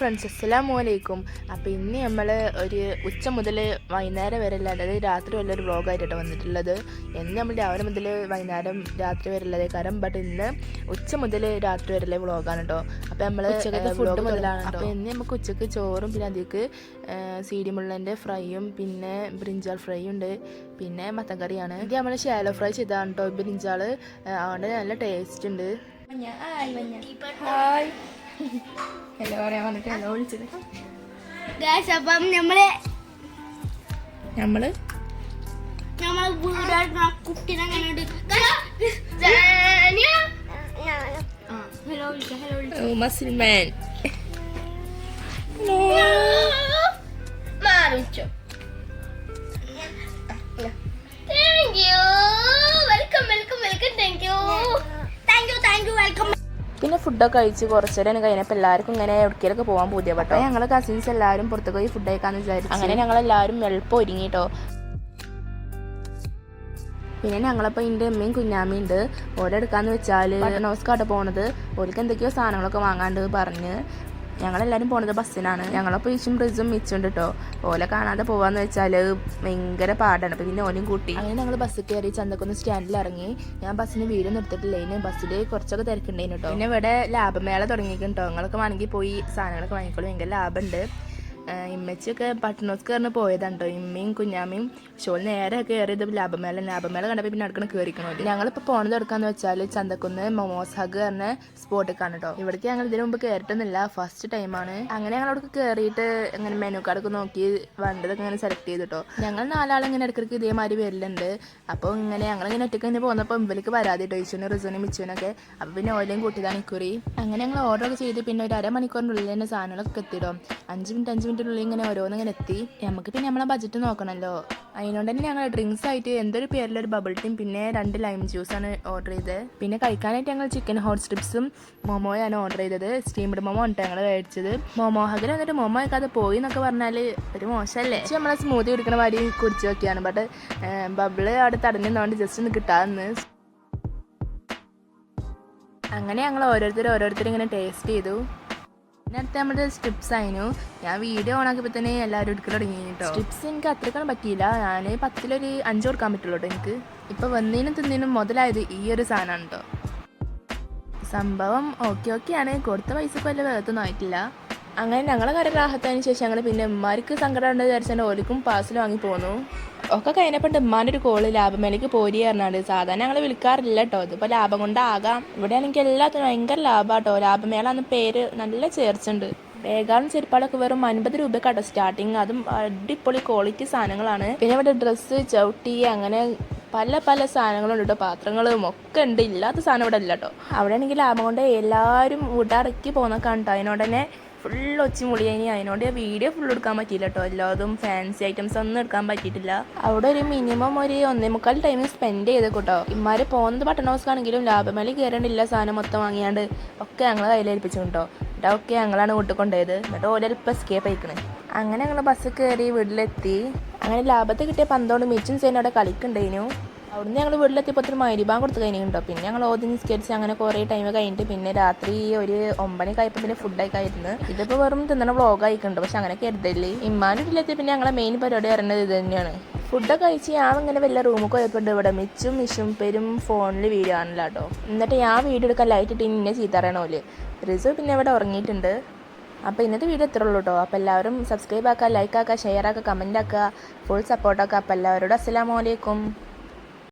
Friends, അസ്സലാമു അലൈക്കും. അപ്പോൾ ഇന്ന് നമ്മൾ ഒരു ഉച്ച മുതൽ വൈകുന്നേരം വരെ അല്ലാതെ രാത്രി വല്ലൊരു വ്ളോഗായിട്ടാണ് വന്നിട്ടുള്ളത്. എന്ന് നമ്മൾ രാവിലെ മുതൽ വൈകുന്നേരം രാത്രി വരെ ഉള്ളത് കാരണം, ബട്ട് ഇന്ന് ഉച്ച മുതൽ രാത്രി വരെ വ്ളോഗാണ് കേട്ടോ. അപ്പോൾ നമ്മൾ ഉച്ചക്കത്തെ ഫുഡ് മുതലാണ്. അപ്പോൾ ഇന്ന് നമുക്ക് ഉച്ചക്ക് ചോറും പിന്നെ അതിലേക്ക് സീഡി മുള്ളൻ്റെ ഫ്രൈയും പിന്നെ ബ്രിഞ്ചാൾ ഫ്രൈ ഉണ്ട്, പിന്നെ മത്തൻ കറിയാണ്. ഇത് നമ്മൾ ഷാലോ ഫ്രൈ ചെയ്താണ് കേട്ടോ ബ്രിഞ്ചാൾ. അതുകൊണ്ട് നല്ല ടേസ്റ്റ് ഉണ്ട്. ഹായ് ഹലോ പറയാൻ വന്നിട്ട് ഹലോ വിളിച്ചത്. അപ്പം നമ്മള് കുട്ടീനെ മസിൽമാൻ മാറിച്ചോ. Thank you, welcome welcome welcome, thank you thank you thank you, welcome. പിന്നെ ഫുഡൊക്കെ കഴിച്ച് കുറച്ച് നേരം കഴിഞ്ഞപ്പോൾ എല്ലാവർക്കും ഇങ്ങനെ എവിടേക്കൊക്കെ പോകാൻ പൂതിയ പെട്ടോ. ഞങ്ങൾ കസിൻസ് എല്ലാവരും പുറത്ത് പോയി ഫുഡ് കഴിക്കാമെന്ന് വിചാരിച്ചു. അങ്ങനെ ഞങ്ങളെല്ലാവരും എളുപ്പം ഒരുങ്ങി കേട്ടോ. പിന്നെ ഞങ്ങളപ്പോൾ എൻ്റെ അമ്മയും കുഞ്ഞാമ്മയും ഉണ്ട്. ഓരെടുക്കാന്ന് വെച്ചാൽ ബട്ടനോസ്കാട്ട് പോണത്. ഓർക്ക് എന്തൊക്കെയോ സാധനങ്ങളൊക്കെ വാങ്ങാണ്ട് പറഞ്ഞ് ഞങ്ങളെല്ലാവരും പോണത് ബസ്സിനാണ്. ഞങ്ങളപ്പോൾ ഈച്ചും ബ്രിസും മിച്ചുണ്ട് കേട്ടോ. ഓലെ കാണാതെ പോകാന്ന് വെച്ചാൽ ഭയങ്കര പാടാണ്. അപ്പോൾ പിന്നെ ഓലും കൂട്ടി അങ്ങനെ ഞങ്ങൾ ബസ്സിൽ കയറി ചന്തക്കുന്ന് സ്റ്റാൻഡിൽ ഇറങ്ങി. ഞാൻ ബസ്സിന് വീട് നിർത്തിയിട്ടില്ല, ഇനി ബസ്സിൽ കുറച്ചൊക്കെ തിരക്കുണ്ടായിരുന്നു കേട്ടോ. പിന്നെ ഇവിടെ ലാഭമേള തുടങ്ങിയിരിക്കും കേട്ടോ. നിങ്ങൾക്ക് വേണമെങ്കിൽ പോയി സാധനങ്ങളൊക്കെ വാങ്ങിക്കോളൂ, ഭയങ്കര ലാഭമുണ്ട്. ഇമ്മച്ചിയൊക്കെ പട്ടണോസ് കയറിന് പോയതാണ് കേട്ടോ. ഇമ്മയും കുഞ്ഞാമ്മയും ഷോൾ നേരെ കയറിയത് ലാഭമേള കണ്ടപ്പോൾ പിന്നെ അടുക്കണം കയറിക്കണോ. ഞങ്ങളിപ്പോൾ പോണത് എടുക്കാന്ന് വെച്ചാൽ ചന്തക്കുന്ന് മൊമോസ് ഹഗ് പറഞ്ഞ സ്പോട്ടൊക്കെയാണ് കേട്ടോ. ഇവിടേക്ക് ഞങ്ങൾ ഇതിനു മുമ്പ് കയറിയിട്ടൊന്നുമില്ല, ഫസ്റ്റ് ടൈമാണ്. അങ്ങനെ ഞങ്ങൾ അവിടെ കയറിയിട്ട് ഇങ്ങനെ മെനു കാർഡൊക്കെ നോക്കി വേണ്ടതൊക്കെ ഇങ്ങനെ സെലക്ട് ചെയ്തിട്ടോ. ഞങ്ങൾ നാലാളും ഇങ്ങനെ ഇടയ്ക്കിടയ്ക്ക് ഇതേമാതിരി വരലുണ്ട്. അപ്പോൾ ഞങ്ങളിങ്ങനെ ഒറ്റയ്ക്ക് തന്നെ പോകുന്നപ്പോൾ ഇവർക്ക് വരാതെ കേട്ടോ, ഈശോനും റിസോനും മിച്ചുവിനൊക്കെ. അപ്പോൾ പിന്നെ ഓയിലും കൂട്ടിയതാണ് ഇക്കുറി. അങ്ങനെ ഞങ്ങൾ ഓർഡറൊക്കെ ചെയ്ത് പിന്നെ ഒരു അരമണിക്കൂറിനുള്ളിൽ തന്നെ സാധനങ്ങളൊക്കെ എത്തിയിടും. 5 മിനിറ്റിനുള്ളിൽ ഇങ്ങനെ ഓരോന്നിങ്ങനെ എത്തി. നമുക്ക് പിന്നെ നമ്മളെ ബഡ്ജറ്റ് നോക്കണമല്ലോ. അതിനോണ്ട് തന്നെ ഞങ്ങൾ ഡ്രിങ്ക്സ് ആയിട്ട് എന്തൊരു പേരിലൊരു ബബിൾ ടീം പിന്നെ 2 ലൈം ജ്യൂസാണ് ഓർഡർ ചെയ്തത്. പിന്നെ കഴിക്കാനായിട്ട് ഞങ്ങൾ ചിക്കൻ ഹോട്ട് സ്ട്രിപ്സും മോമോയാണ് ഓർഡർ ചെയ്തത്. സ്റ്റീംഡ് മോമോ ആണ് ഞങ്ങൾ കഴിച്ചത്. മോമോ ഹഗിൽ വന്നിട്ട് മോമോ കഴിക്കാതെ പോയി എന്നൊക്കെ പറഞ്ഞാൽ ഒരു മോശമല്ലേ. നമ്മളെ സ്മൂത്തി കുടിക്കണ മാതിരി കുടിച്ചു നോക്കിയാണ്. ബട്ട് ബബിള് അവിടെ തടഞ്ഞുകൊണ്ട് ജസ്റ്റ് ഒന്ന് കിട്ടാമെന്ന്. അങ്ങനെ ഞങ്ങൾ ഓരോരുത്തർ ഇങ്ങനെ ടേസ്റ്റ് ചെയ്തു. അടുത്ത് നമ്മുടെ സ്ട്രിപ്സ് ആയിരുന്നു. ഞാൻ വീഡിയോ ഓണാക്കിയപ്പോൾ തന്നെ എല്ലാവരും എടുക്കൽ തുടങ്ങി കേട്ടോ. സ്ട്രിപ്സ് എനിക്ക് അത്രയ്ക്കാൻ പറ്റിയില്ല, ഞാൻ 10 5 കൊടുക്കാൻ പറ്റുള്ളൂ കേട്ടോ എനിക്ക്. ഇപ്പോൾ വന്നതിനും തിന്നതിനും മുതലായത് ഈ ഒരു സാധനമാണ് കേട്ടോ. സംഭവം ഓക്കെയാണ്, കൊടുത്ത പൈസക്ക് വല്ല വേഗത്തൊന്നും ആയിട്ടില്ല. അങ്ങനെ ഞങ്ങളെ കര രാഹത്തതിന് ശേഷം ഞങ്ങൾ പിന്നെ ഉമ്മാർക്ക് സങ്കടം ഉണ്ടെന്ന് വിചാരിച്ചാൽ ഓലിക്കും പാഴ്സൽ വാങ്ങി പോന്നു. ഒക്കെ കഴിഞ്ഞപ്പോൾ ഉമ്മാൻ്റെ ഒരു കോള് ലാഭമേലേക്ക് പോരി പറഞ്ഞാണ്ട്. സാധാരണ ഞങ്ങൾ വിളിക്കാറില്ല കേട്ടോ, ഇതിപ്പോൾ ലാഭം കൊണ്ടാകാം. ഇവിടെ ആണെങ്കിൽ എല്ലാത്തിനും ഭയങ്കര ലാഭമാട്ടോ. ലാഭമേള എന്ന പേര് നല്ല ചേർച്ചുണ്ട്. വേഗാളും ചെരുപ്പാടൊക്കെ വെറും 50 രൂപക്കാട്ടോ സ്റ്റാർട്ടിങ്. അതും അടിപൊളി ക്വാളിറ്റി സാധനങ്ങളാണ്. പിന്നെ ഇവിടെ ഡ്രസ്സ്, ചവിട്ടി, അങ്ങനെ പല സാധനങ്ങളുണ്ട് കേട്ടോ. പാത്രങ്ങളും ഒക്കെ ഉണ്ട്, ഇല്ലാത്ത സാധനം ഇവിടെ ഇല്ല കേട്ടോ. അവിടെ ആണെങ്കിൽ ലാഭം കൊണ്ട് എല്ലാവരും വീട്ടിറക്കി പോകുന്നൊക്കെ കേട്ടോ. അതിനോട് തന്നെ ഫുൾ ഒച്ചിമുളി. അതിനോട് വീഡിയോ ഫുൾ എടുക്കാൻ പറ്റിയില്ല കേട്ടോ. എല്ലാതും ഫാൻസി ഐറ്റംസ് ഒന്നും എടുക്കാൻ പറ്റിയിട്ടില്ല. അവിടെ ഒരു മിനിമം ഒരു 1.25 ടൈം സ്പെൻഡ് ചെയ്ത് കേട്ടോ. ഇമാര് പോകുന്നത് ബട്ടൺ ഹൗസ്ക്കാണെങ്കിലും ലാഭമേല കയറേണ്ടില്ല, സാധനം മൊത്തം വാങ്ങിയാണ്ട് ഒക്കെ ഞങ്ങൾ കയ്യിലേൽപ്പിച്ചു കേട്ടോ. ഒക്കെ ഞങ്ങളാണ് വീട്ടിൽ കൊണ്ടുപോയത്. എന്നിട്ട് ഓരോപ്പം എസ്കേപ്പ് അയക്കണേ. അങ്ങനെ ഞങ്ങൾ ബസ് കയറി വീട്ടിലെത്തി. അങ്ങനെ ലാഭത്തിൽ കിട്ടിയ 12 മിച്ചും സേന അവിടെ കളിക്കുണ്ടായിരുന്നു. അവിടുന്ന് ഞങ്ങൾ വീട്ടിലെത്തിയപ്പോൾ മൈരിബാൻ കൊടുത്ത് കഴിഞ്ഞിട്ടുണ്ടോ. പിന്നെ ഞങ്ങൾ ഓതി നിസ്കരിച്ച് അങ്ങനെ കുറേ ടൈം കഴിഞ്ഞിട്ട് പിന്നെ രാത്രി ഒരു 9 ആയപ്പോൾ പിന്നെ ഫുഡൊക്കെ ആയിരുന്നു. ഇതിപ്പോൾ വെറും തിന്നണ വ്ളോഗ് ആയിക്കുന്നുണ്ട്, പക്ഷെ അങ്ങനെ കരുതല്ലേ. ഇമ്മാൻ്റെ വീട്ടിലെത്തി പിന്നെ ഞങ്ങളെ മെയിൻ പരിപാടി പറയുന്നത് ഇത് തന്നെയാണ്. ഫുഡൊക്കെ കഴിച്ച് ഞാൻ ഇങ്ങനെ വലിയ റൂമൊക്കെ പോയപ്പോൾ ഇവിടെ മിച്ചും പെരും ഫോണിൽ വീഡിയോ ആണല്ലോ കേട്ടോ. എന്നിട്ട് ഞാൻ വീഡിയോ എടുക്കാൻ ലൈറ്റ് ഇട്ട് ഇന്നെ ചീത്ത അറിയണോല്. റിസു പിന്നെ ഇവിടെ ഉറങ്ങിയിട്ടുണ്ട്. അപ്പോൾ ഇന്നത്തെ വീഡിയോ ഇത്രേ ഉള്ളൂ കേട്ടോ. അപ്പോൾ എല്ലാവരും സബ്സ്ക്രൈബ് ആക്കുക, ലൈക്ക് ആക്കുക, ഷെയർ ആക്കുക, കമൻറ്റ് ആക്കുക, ഫുൾ സപ്പോർട്ടാക്കുക. അപ്പോൾ എല്ലാവരോടും അസ്സലാമു അലൈക്കും.